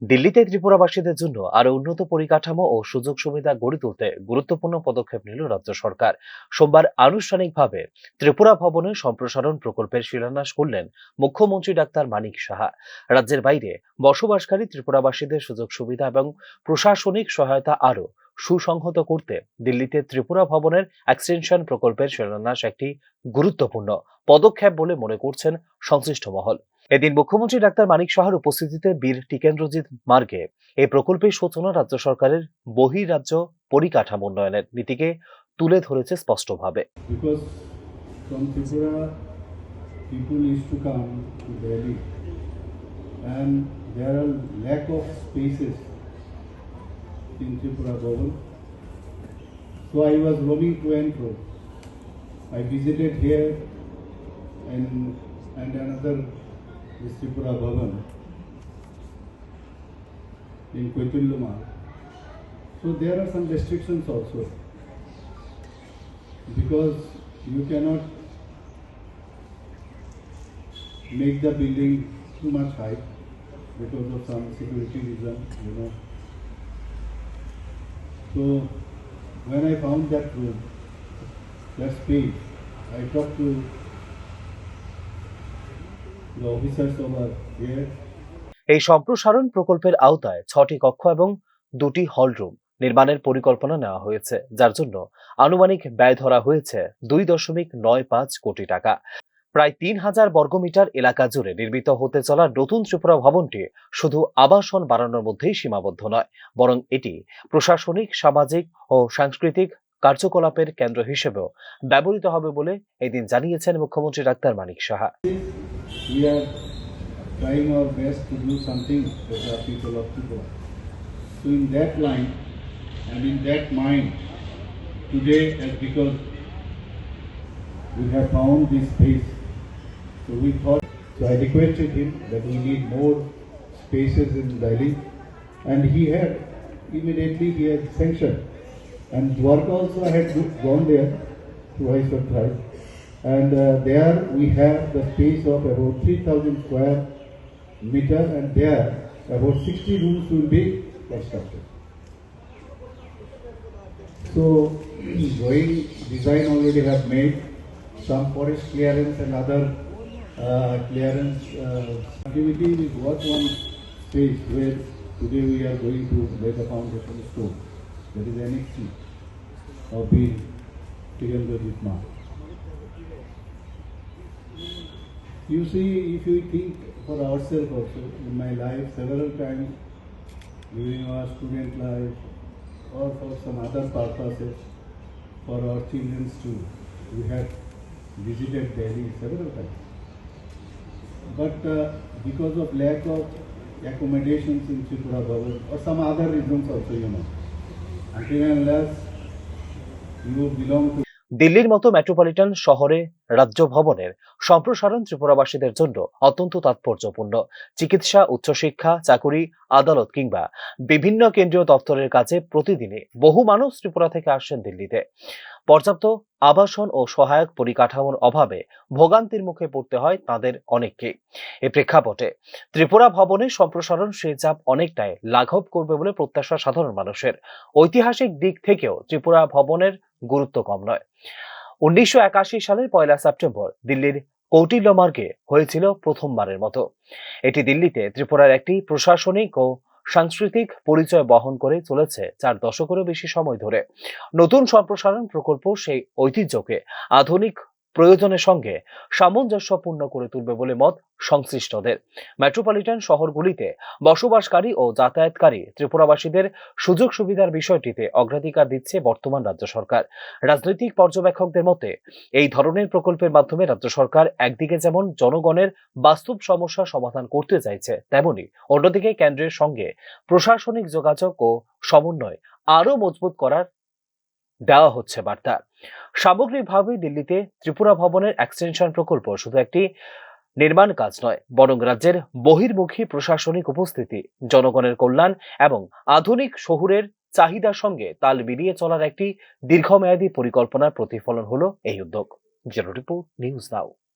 দিল্লিতে ত্রিপুরাবাসীদের জন্য আরো উন্নত পরিকাঠামো ও সুযোগ সুবিধা গড়ে তুলতে গুরুত্বপূর্ণ পদক্ষেপ নিল রাজ্য সরকার। সোমবার আনুষ্ঠানিকভাবে ত্রিপুরা ভবনের সম্প্রসারণ প্রকল্পের শিলান্যাস করলেন মুখ্যমন্ত্রী ডাক্তার মানিক সাহা। রাজ্যের বাইরে বসবাসকারী ত্রিপুরাবাসীদের সুযোগ সুবিধা এবং প্রশাসনিক সহায়তা আরো সুসংহত করতে দিল্লিতে ত্রিপুরা ভবনের এক্সটেনশন প্রকল্পের শিলান্যাস একটি গুরুত্বপূর্ণ পদক্ষেপ বলে মনে করছেন সংশ্লিষ্ট মহল। এদিন মুখ্যমন্ত্রী ডাক্তার মানিক সাহার উপস্থিতিতে বীর টিকেন্দ্রজিৎ মার্গে এই প্রকল্পের সূচনা রাজ্য সরকারের বহিরাজ্য পরিকাঠামো উন্নয়নের নীতিকে তুলে ধরেছে স্পষ্টভাবে। Because from Tripura, people used to come to Delhi, and there are lack of spaces in Tripura Bhavan. So I was roaming to and fro. I visited here and another this Tripura Bhavan in Koitilluma. So there are some restrictions also, because you cannot make the building too much high because of some security reason, you know. So when I found that room, that space, I talked to the officers over here. এই সম্প্রসারণ প্রকল্পের আওতায় 6টি কক্ষ এবং 2টি hall room নির্মাণের পরিকল্পনা নেওয়া হয়েছে, যার জন্য আনুমানিক ব্যয় ধরা হয়েছে 2.95 কোটি টাকা। প্রায় 3000 বর্গমিটার এলাকা জুড়ে নির্মিত হতে চলা নতুন ত্রিপুরা ভবনটি শুধু আবাসন বাড়ানোর মধ্যেই সীমাবদ্ধ নয়, বরং এটি প্রশাসনিক, সামাজিক ও সাংস্কৃতিক কার্যকলাপের কেন্দ্র হিসেবেও ব্যবহৃত হবে বলে এদিন জানিয়েছেন মুখ্যমন্ত্রী doctor Manik Saha. We are trying our best to do something for the people of Tripura. So in that line and in that mind, today, as because we have found this space, so we thought, so I requested him that we need more spaces in Delhi, and he had sanctioned, and work also had gone there twice or thrice, and there we have the space of about 3,000 square meter, and there about 60 rooms will be constructed. So drawing design already have made, some forest clearance and other clearance activity. We got one space where today we are going to lay the foundation stone. That is NXT of Veer Tirendra Marg. You see, if you think for ourselves also, in my life several times during our student life or for some other purposes, for our children's too, we have visited Delhi several times. But because of lack of accommodations in Tripura Bhavan or some other reasons also, you know, until and unless you belong to দিল্লির মতো metropolitan শহরে রাজ্য ভবনের সম্প্রসারণ ত্রিপুরাবাসীদের জন্য অত্যন্ত তাৎপর্যপূর্ণ। চিকিৎসা, উচ্চশিক্ষা, চাকুরি, আদালত কিংবা বিভিন্ন কেন্দ্রীয় দপ্তরের কাছে প্রতিদিনই বহু মানুষ ত্রিপুরা থেকে আসছেন দিল্লিতে। পর্যাপ্ত আবাসন ও সহায়ক পরিকাঠামোর অভাবে ভোগান্তির মুখে পড়তে হয় তাদের অনেককে। এ প্রেক্ষাপটে ত্রিপুরা ভবনের সম্প্রসারণ সেই চাপ অনেকটাই লাঘব করবে বলে প্রত্যাশা সাধারণ মানুষের। ঐতিহাসিক দিক থেকেও ত্রিপুরা ভবনের গুরুত্ব কম নয়। 1981 সালের 1 সেপ্টেম্বর দিল্লির কৌটিল্য মার্গে হয়েছিল প্রথমবারের মতো। এটি দিল্লিতে ত্রিপুরার একটি প্রশাসনিক ও সাংস্কৃতিক পরিচয় বহন করে চলেছে 4 দশকেরও বেশি সময় ধরে। নতুন সম্প্রসারণ প্রকল্প সেই ঐতিহ্যকে আধুনিক প্রয়োজনের সঙ্গে সামঞ্জস্যপূর্ণ করে তুলবে বলে মত সংশ্লিষ্টদের। মেট্রোপলিটন শহরগুলিতে বসবাসকারী ও যাতায়াতকারী ত্রিপুরাবাসীদের সুযোগ সুবিধার বিষয়টিতে অগ্রাধিকার দিচ্ছে বর্তমান রাজ্য সরকার। রাজনৈতিক পর্যবেক্ষকদের মতে এই ধরনের প্রকল্পের মাধ্যমে রাজ্য সরকার একদিকে যেমন জনগণের বাস্তব সমস্যার সমাধান করতে চাইছে, তেমনি অন্যদিকে কেন্দ্রের সঙ্গে প্রশাসনিক যোগাযোগ ও সমন্বয় আরো মজবুত করার দেওয়া হচ্ছে বার্তা। সামগ্রিকভাবে দিল্লিতে ত্রিপুরা ভবনের এক্সটেনশন প্রকল্প শুধু একটি নির্মাণ কাজ নয়, বরং রাজ্যের বহির্মুখী প্রশাসনিক উপস্থিতি, জনগণের কল্যাণ এবং আধুনিক শহুরের চাহিদার সঙ্গে তাল মিলিয়ে চলার একটি দীর্ঘমেয়াদী পরিকল্পনার প্রতিফলন হলো এই উদ্যোগ। Bureau report, news now.